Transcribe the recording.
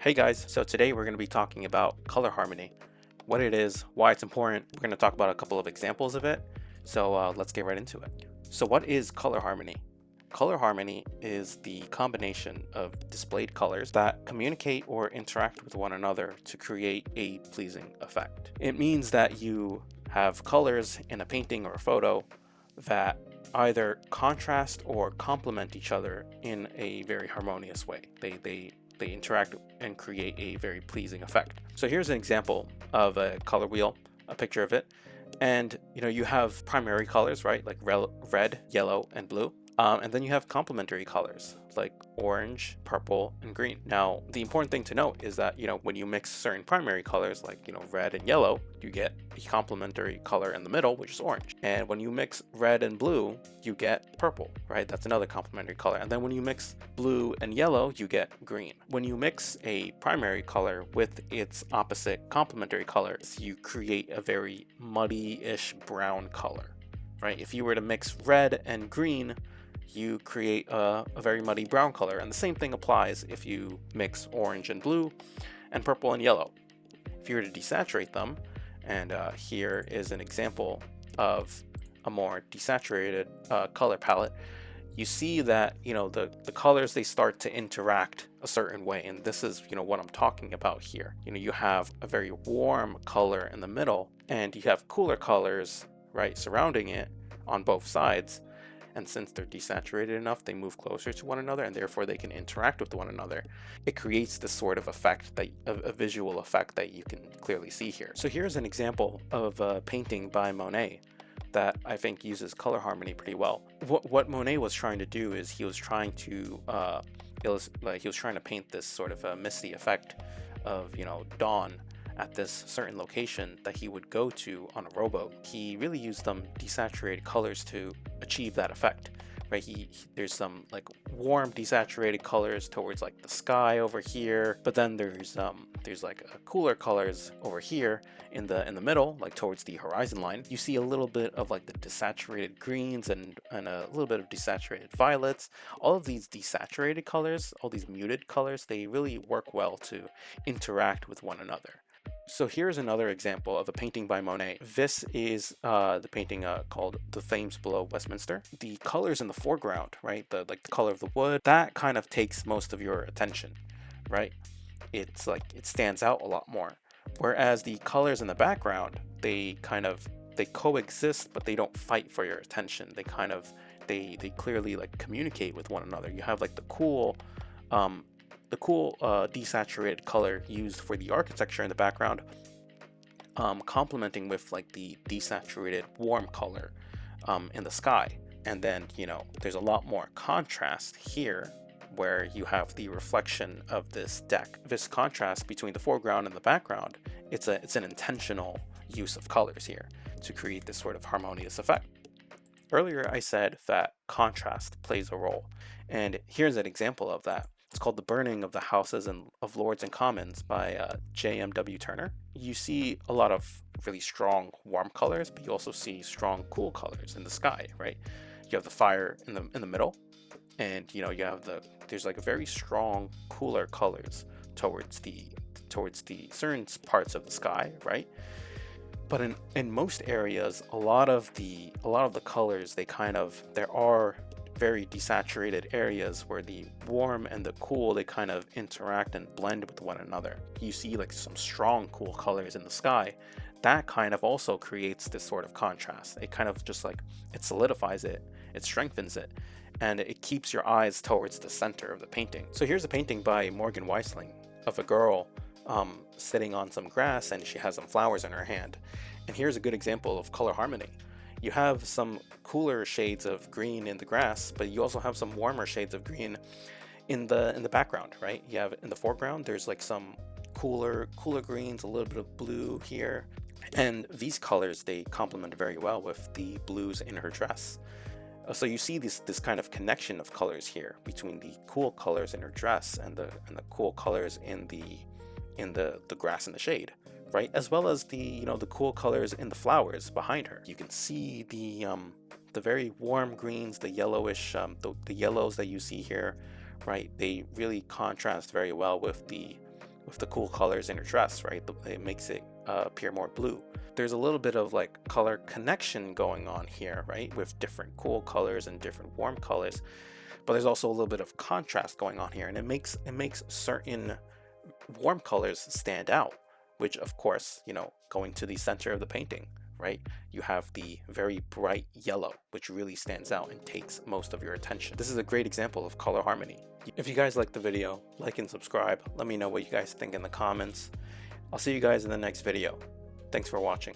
Hey guys, so today we're going to be talking about color harmony, what it is, why it's important. We're going to talk about a couple of examples of it. So let's get right into it. So what is color harmony? Color harmony is the combination of displayed colors that communicate or interact with one another to create a pleasing effect. It means that you have colors in a painting or a photo that either contrast or complement each other in a very harmonious way. They interact and create a very pleasing effect. So here's an example of a color wheel, a picture of it. And you have primary colors, right? Like red, yellow, and blue. And then you have complementary colors like orange, purple, and green. Now, the important thing to note is that, when you mix certain primary colors like, red and yellow, you get a complementary color in the middle, which is orange. And when you mix red and blue, you get purple, right? That's another complementary color. And then when you mix blue and yellow, you get green. When you mix a primary color with its opposite complementary colors, you create a very muddy-ish brown color, right? If you were to mix red and green, you create a very muddy brown color. And the same thing applies if you mix orange and blue and purple and yellow. If you were to desaturate them, and here is an example of a more desaturated color palette, you see that the colors, they start to interact a certain way, and this is what I'm talking about here. You have a very warm color in the middle, and you have cooler colors right surrounding it on both sides. And since they're desaturated enough, they move closer to one another, and therefore they can interact with one another. It creates this sort of effect, a visual effect that you can clearly see here. So here's an example of a painting by Monet that I think uses color harmony pretty well. What Monet was trying to do is he was trying to paint this sort of a misty effect of dawn at this certain location that he would go to on a rowboat. He really used some desaturated colors to achieve that effect, right? There's some like warm desaturated colors towards like the sky over here, but then there's like cooler colors over here in the middle, like towards the horizon line. You see a little bit of like the desaturated greens and a little bit of desaturated violets. All of these desaturated colors, all these muted colors, they really work well to interact with one another. So here's another example of a painting by Monet. This is the painting called The Thames Below Westminster. The colors in the foreground, right, the color of the wood, that kind of takes most of your attention, right? It's like it stands out a lot more. Whereas the colors in the background, they coexist, but they don't fight for your attention. They clearly like communicate with one another. You have like the cool desaturated color used for the architecture in the background, complementing with like the desaturated warm color in the sky. And then there's a lot more contrast here where you have the reflection of this deck. This contrast between the foreground and the background, it's an intentional use of colors here to create this sort of harmonious effect. Earlier I said that contrast plays a role, and here's an example of that. It's called The Burning of the Houses of Lords and Commons by J.M.W. Turner. You see a lot of really strong warm colors, but you also see strong cool colors in the sky, right? You have the fire in the middle, and you have there's like a very strong cooler colors towards the certain parts of the sky, right? But in most areas, a lot of the colors, there are very desaturated areas where the warm and the cool, they kind of interact and blend with one another. You see like some strong cool colors in the sky. That kind of also creates this sort of contrast. It kind of just like, it solidifies it, it strengthens it, and it keeps your eyes towards the center of the painting. So here's a painting by Morgan Weistling of a girl sitting on some grass, and she has some flowers in her hand. And here's a good example of color harmony. You have some cooler shades of green in the grass, but you also have some warmer shades of green in the background, right? You have in the foreground, there's like some cooler greens, a little bit of blue here. And these colors, they complement very well with the blues in her dress. So you see this kind of connection of colors here between the cool colors in her dress and the cool colors in the grass and the shade, right? As well as the cool colors in the flowers behind her. You can see the very warm greens, the yellowish, the yellows that you see here, right? They really contrast very well with the with the cool colors in your dress, right? It makes it appear more blue. There's a little bit of like color connection going on here, right? With different cool colors and different warm colors, but there's also a little bit of contrast going on here, and it makes certain warm colors stand out, which of course, you know, going to the center of the painting, right? You have the very bright yellow, which really stands out and takes most of your attention. This is a great example of color harmony. If you guys like the video, like and subscribe. Let me know what you guys think in the comments. I'll see you guys in the next video. Thanks for watching.